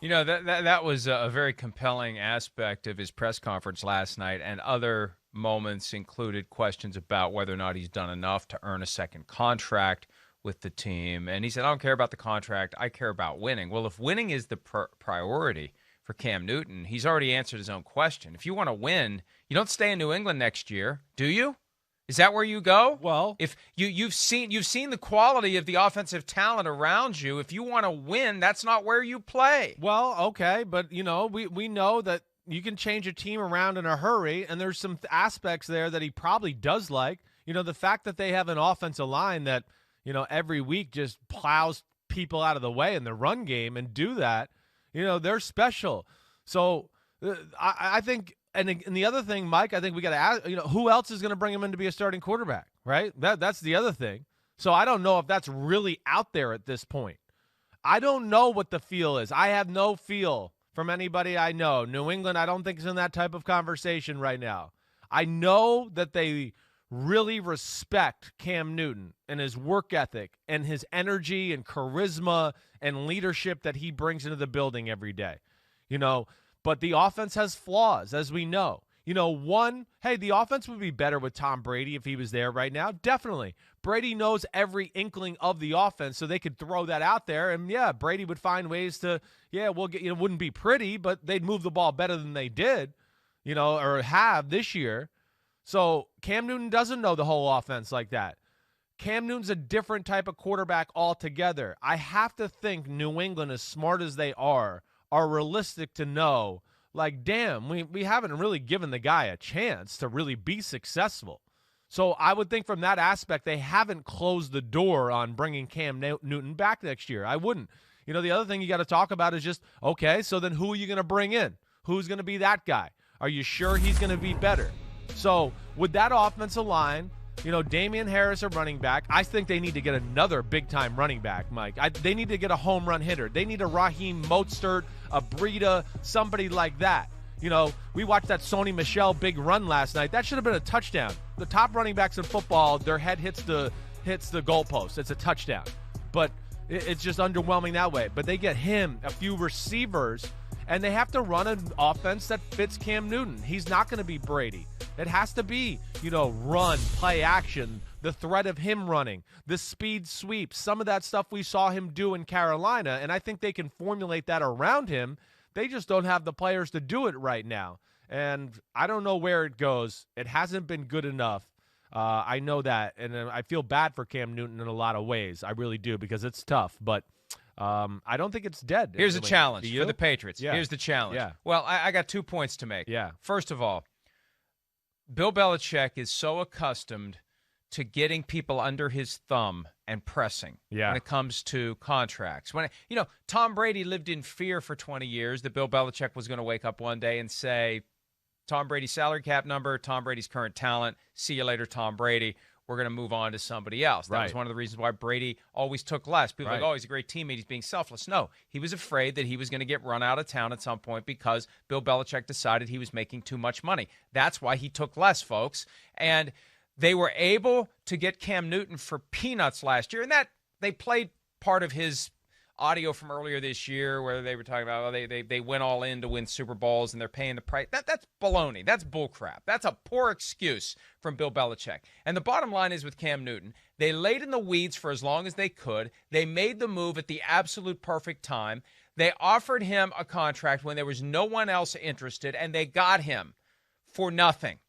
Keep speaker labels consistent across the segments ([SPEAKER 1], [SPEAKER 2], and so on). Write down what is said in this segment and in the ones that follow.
[SPEAKER 1] You know, that was a very compelling aspect of his press conference last night, and other moments included questions about whether or not he's done enough to earn a second contract with the team. And he said, I don't care about the contract. I care about winning. Well, if winning is the priority for Cam Newton, he's already answered his own question. If you want to win, you don't stay in New England next year, do you? Is that where you go?
[SPEAKER 2] Well,
[SPEAKER 1] if you've seen the quality of the offensive talent around you. If you want to win, that's not where you play.
[SPEAKER 2] Well, okay, but we know that you can change a team around in a hurry, and there's some aspects there that he probably does like. The fact that they have an offensive line that every week just plows people out of the way in the run game and do that. They're special. So I think. And the other thing, Mike, I think we got to ask, who else is going to bring him in to be a starting quarterback, right? That's the other thing. So I don't know if that's really out there at this point. I don't know what the feel is. I have no feel from anybody I know. New England, I don't think is in that type of conversation right now. I know that they really respect Cam Newton and his work ethic and his energy and charisma and leadership that he brings into the building every day. But the offense has flaws, as we know. The offense would be better with Tom Brady if he was there right now. Definitely. Brady knows every inkling of the offense, so they could throw that out there. And, yeah, Brady would find ways to, it wouldn't be pretty, but they'd move the ball better than they did, or have this year. So Cam Newton doesn't know the whole offense like that. Cam Newton's a different type of quarterback altogether. I have to think New England, as smart as they are realistic to know, like, damn, we haven't really given the guy a chance to really be successful. So I would think from that aspect, they haven't closed the door on bringing Cam Newton back next year. I wouldn't. The other thing you got to talk about is just, okay, so then who are you going to bring in? Who's going to be that guy? Are you sure he's going to be better? So with that offensive line, Damian Harris, a running back. I think they need to get another big-time running back, Mike. They need to get a home run hitter. They need a Raheem Mostert, a Breida, somebody like that. We watched that Sony Michel big run last night. That should have been a touchdown. The top running backs in football, their head hits the goalpost. It's a touchdown. But it's just underwhelming that way. But they get him, a few receivers, and they have to run an offense that fits Cam Newton. He's not going to be Brady. It has to be, run, play action, the threat of him running, the speed sweep, some of that stuff we saw him do in Carolina, and I think they can formulate that around him. They just don't have the players to do it right now, and I don't know where it goes. It hasn't been good enough. I know that, and I feel bad for Cam Newton in a lot of ways. I really do, because it's tough, but I don't think it's dead.
[SPEAKER 1] Here's a challenge for the Patriots.
[SPEAKER 2] Yeah.
[SPEAKER 1] Here's the challenge.
[SPEAKER 2] Yeah.
[SPEAKER 1] Well, I got 2 points to make.
[SPEAKER 2] Yeah.
[SPEAKER 1] First of all, Bill Belichick is so accustomed to getting people under his thumb and pressing when it comes to contracts. Tom Brady lived in fear for 20 years that Bill Belichick was going to wake up one day and say, Tom Brady's salary cap number, Tom Brady's current talent, see you later, Tom Brady. We're going to move on to somebody else. That was one of the reasons why Brady always took less. People are like, oh, he's a great teammate. He's being selfless. No, he was afraid that he was going to get run out of town at some point because Bill Belichick decided he was making too much money. That's why he took less, folks. And they were able to get Cam Newton for peanuts last year. And that they played part of his audio from earlier this year where they were talking about they went all in to win Super Bowls and they're paying the price. That's baloney. That's bullcrap. That's a poor excuse from Bill Belichick. And the bottom line is with Cam Newton, they laid in the weeds for as long as they could. They made the move at the absolute perfect time. They offered him a contract when there was no one else interested, and they got him for nothing.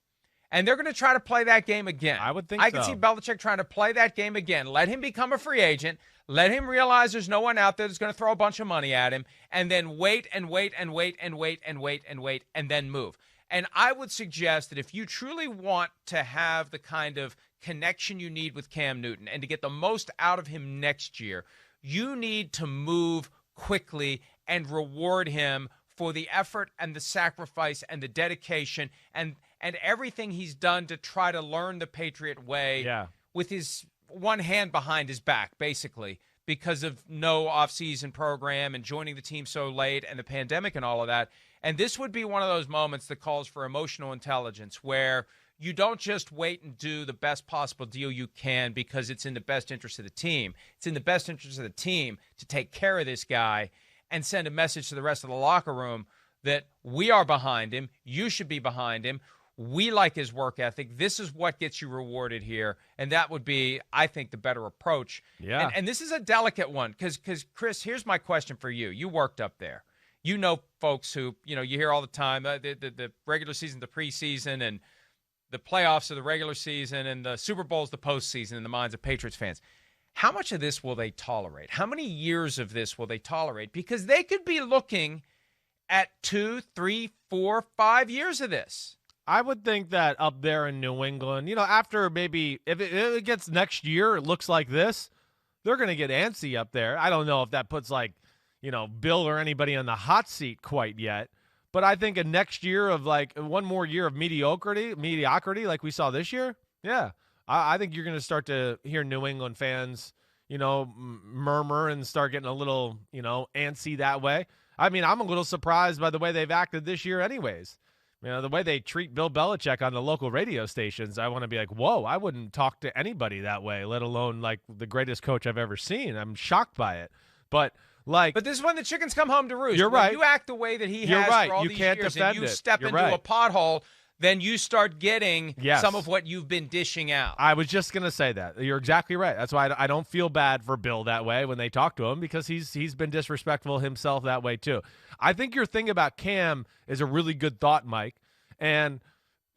[SPEAKER 1] And they're going to try to play that game again.
[SPEAKER 2] I would think so.
[SPEAKER 1] I can see Belichick trying to play that game again. Let him become a free agent. Let him realize there's no one out there that's going to throw a bunch of money at him, and then wait and wait and wait and wait and wait and wait and then move. And I would suggest that if you truly want to have the kind of connection you need with Cam Newton and to get the most out of him next year, you need to move quickly and reward him for the effort and the sacrifice and the dedication and everything he's done to try to learn the Patriot way with his one hand behind his back, basically, because of no offseason program and joining the team so late and the pandemic and all of that. And this would be one of those moments that calls for emotional intelligence where you don't just wait and do the best possible deal you can because it's in the best interest of the team. It's in the best interest of the team to take care of this guy and send a message to the rest of the locker room that we are behind him. You should be behind him. We like his work ethic. This is what gets you rewarded here. And that would be, I think, the better approach.
[SPEAKER 2] Yeah.
[SPEAKER 1] And this is a delicate one because, Chris, here's my question for you. You worked up there. You know folks who, you hear all the time, the regular season, the preseason, and the playoffs are the regular season, and the Super Bowl is the postseason in the minds of Patriots fans. How much of this will they tolerate? How many years of this will they tolerate? Because they could be looking at 2, 3, 4, 5 years of this.
[SPEAKER 2] I would think that up there in New England, after maybe if it gets next year, it looks like this, they're going to get antsy up there. I don't know if that puts Bill or anybody on the hot seat quite yet. But I think a next year of one more year of mediocrity like we saw this year. Yeah, I think you're going to start to hear New England fans, murmur and start getting a little, antsy that way. I mean, I'm a little surprised by the way they've acted this year anyways. The way they treat Bill Belichick on the local radio stations, I want to be like, whoa, I wouldn't talk to anybody that way, let alone the greatest coach I've ever seen. I'm shocked by it. But this is
[SPEAKER 1] when the chickens come home to roost.
[SPEAKER 2] You're right.
[SPEAKER 1] When you act the way that he
[SPEAKER 2] has
[SPEAKER 1] right. for all
[SPEAKER 2] you
[SPEAKER 1] these
[SPEAKER 2] can't
[SPEAKER 1] years
[SPEAKER 2] defend
[SPEAKER 1] and you
[SPEAKER 2] it.
[SPEAKER 1] step
[SPEAKER 2] You're
[SPEAKER 1] into
[SPEAKER 2] right.
[SPEAKER 1] a pothole, then you start getting some of what you've been dishing out.
[SPEAKER 2] I was just going to say that. You're exactly right. That's why I don't feel bad for Bill that way when they talk to him, because he's been disrespectful himself that way too. I think your thing about Cam is a really good thought, Mike. And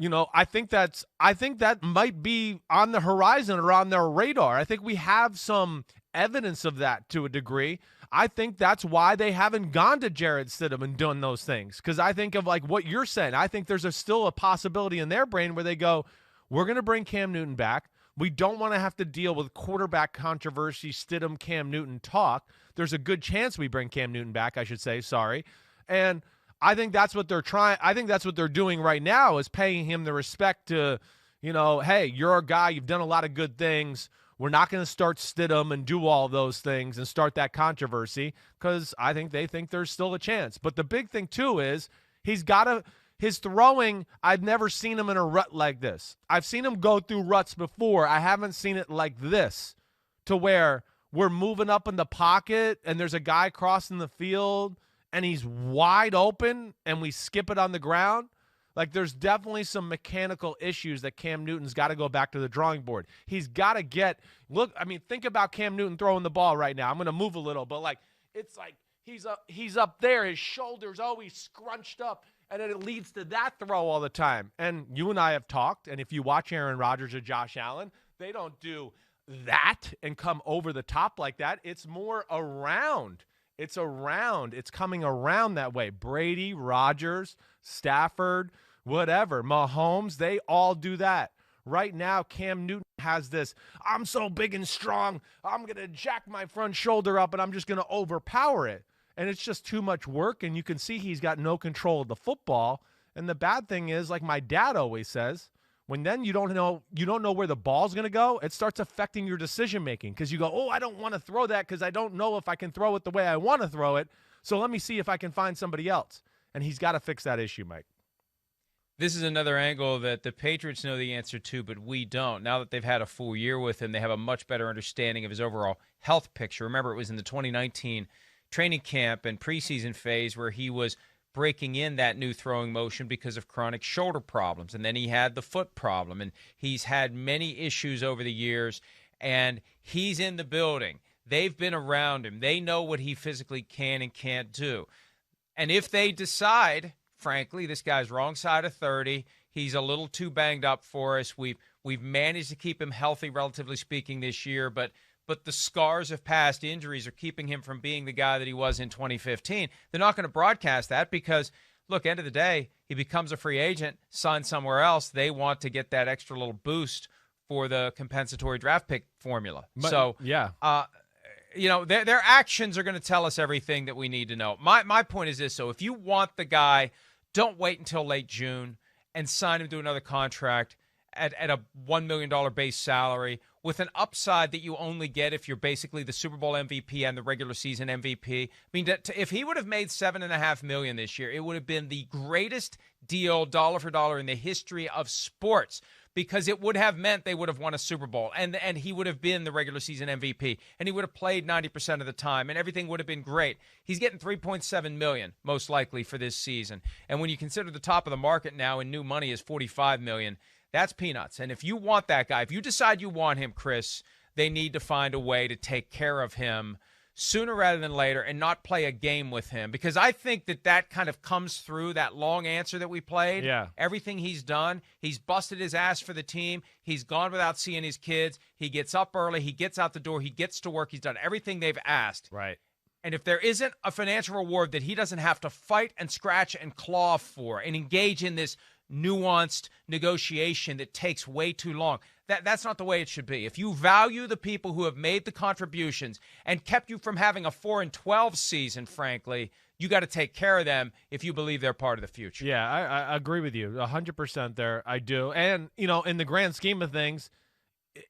[SPEAKER 2] I think that might be on the horizon or on their radar. I think we have some evidence of that to a degree. I think that's why they haven't gone to Jarrett Stidham and done those things, because I think of what you're saying. I think there's still a possibility in their brain where they go, we're going to bring Cam Newton back. We don't want to have to deal with quarterback controversy, Stidham, Cam Newton talk. There's a good chance we bring Cam Newton back, I should say. Sorry. And I think that's what they're trying. I think that's what they're doing right now, is paying him the respect to, hey, you're a guy. You've done a lot of good things. We're not going to start Stidham and do all those things and start that controversy, because I think they think there's still a chance. But the big thing, too, is his throwing, I've never seen him in a rut like this. I've seen him go through ruts before. I haven't seen it like this, to where we're moving up in the pocket and there's a guy crossing the field and he's wide open and we skip it on the ground. There's definitely some mechanical issues that Cam Newton's got to go back to the drawing board. He's got to think about Cam Newton throwing the ball right now. I'm going to move a little, but it's he's up there. His shoulder's always scrunched up, and then it leads to that throw all the time. And you and I have talked, and if you watch Aaron Rodgers or Josh Allen, they don't do that and come over the top like that. It's more around. It's coming around that way. Brady, Rodgers, Stafford, whatever, Mahomes, they all do that. Right now, Cam Newton has this, I'm so big and strong, I'm going to jack my front shoulder up and I'm just going to overpower it. And it's just too much work, and you can see he's got no control of the football. And the bad thing is, like my dad always says, when then you don't know where the ball's going to go, it starts affecting your decision-making, because you go, oh, I don't want to throw that because I don't know if I can throw it the way I want to throw it, so let me see if I can find somebody else. And he's got to fix that issue, Mike.
[SPEAKER 1] This is another angle that the Patriots know the answer to, but we don't. Now that they've had a full year with him, they have a much better understanding of his overall health picture. Remember, it was in the 2019 training camp and preseason phase where he was breaking in that new throwing motion because of chronic shoulder problems. And then he had the foot problem, and he's had many issues over the years, and he's in the building. They've been around him. They know what he physically can and can't do. And if they decide, frankly, this guy's wrong side of 30, he's a little too banged up for us. We've managed to keep him healthy, relatively speaking, this year, but the scars of past injuries are keeping him from being the guy that he was in 2015. They're not going to broadcast that because, look, end of the day, he becomes a free agent, signs somewhere else. They want to get that extra little boost for the compensatory draft pick formula.
[SPEAKER 2] Yeah.
[SPEAKER 1] Their actions are going to tell us everything that we need to know. My point is this, so if you want the guy, don't wait until late June and sign him to another contract at a $1 million base salary with an upside that you only get if you're basically the Super Bowl MVP and the regular season MVP. I mean, if he would have made $7.5 million this year, it would have been the greatest deal, dollar for dollar, in the history of sports. because it would have meant they would have won a Super Bowl, and he would have been the regular season MVP, and he would have played 90% of the time, and everything would have been great. He's getting $3.7 million, most likely, for this season. And when you consider the top of the market now in new money is $45 million, that's peanuts. And if you want that guy, if you decide you want him, Chris, they need to find a way to take care of him sooner rather than later and not play a game with him, because I think that kind of comes through that long answer that we played.
[SPEAKER 2] Yeah.
[SPEAKER 1] Everything he's done, he's busted his ass for the team. He's gone without seeing his kids. He gets up early. He gets out the door. He gets to work. He's done everything they've asked.
[SPEAKER 2] Right.
[SPEAKER 1] And if there isn't a financial reward that he doesn't have to fight and scratch and claw for and engage in this nuanced negotiation that takes way too long, that's not the way it should be. If you value the people who have made the contributions and kept you from having a 4-12 season, frankly, you got to take care of them if you believe they're part of the future.
[SPEAKER 2] Yeah, I agree with you 100% there. I do. And, in the grand scheme of things,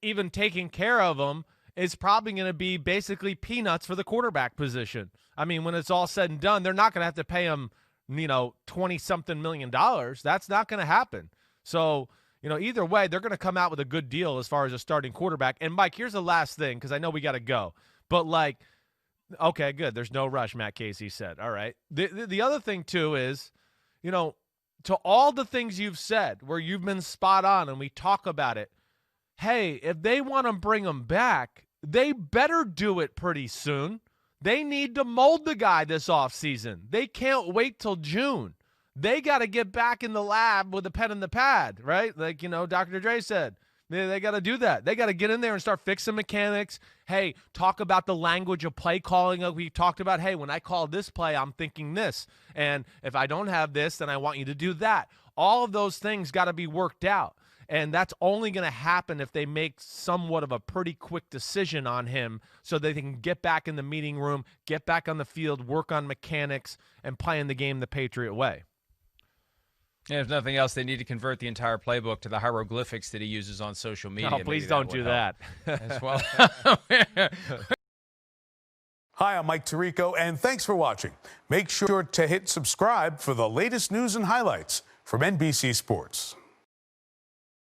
[SPEAKER 2] even taking care of them is probably going to be basically peanuts for the quarterback position. I mean, when it's all said and done, they're not going to have to pay him, $20-something million. That's not going to happen. So, either way, they're going to come out with a good deal as far as a starting quarterback. And, Mike, here's the last thing, because I know we got to go. But, okay, good. There's no rush, Matt Casey said. All right. The other thing, too, is, to all the things you've said where you've been spot on and we talk about it, hey, if they want to bring him back, they better do it pretty soon. They need to mold the guy this offseason. They can't wait till June. They got to get back in the lab with a pen and the pad, right? Like, Dr. Dre said. They got to do that. They got to get in there and start fixing mechanics. Hey, talk about the language of play calling. We talked about, hey, when I call this play, I'm thinking this. And if I don't have this, then I want you to do that. All of those things got to be worked out. And that's only going to happen if they make somewhat of a pretty quick decision on him so they can get back in the meeting room, get back on the field, work on mechanics, and playing the game the Patriot way.
[SPEAKER 1] And if nothing else, they need to convert the entire playbook to the hieroglyphics that he uses on social media.
[SPEAKER 2] No, please don't do that.
[SPEAKER 1] As well.
[SPEAKER 3] Hi, I'm Mike Tirico, and thanks for watching. Make sure to hit subscribe for the latest news and highlights from NBC Sports.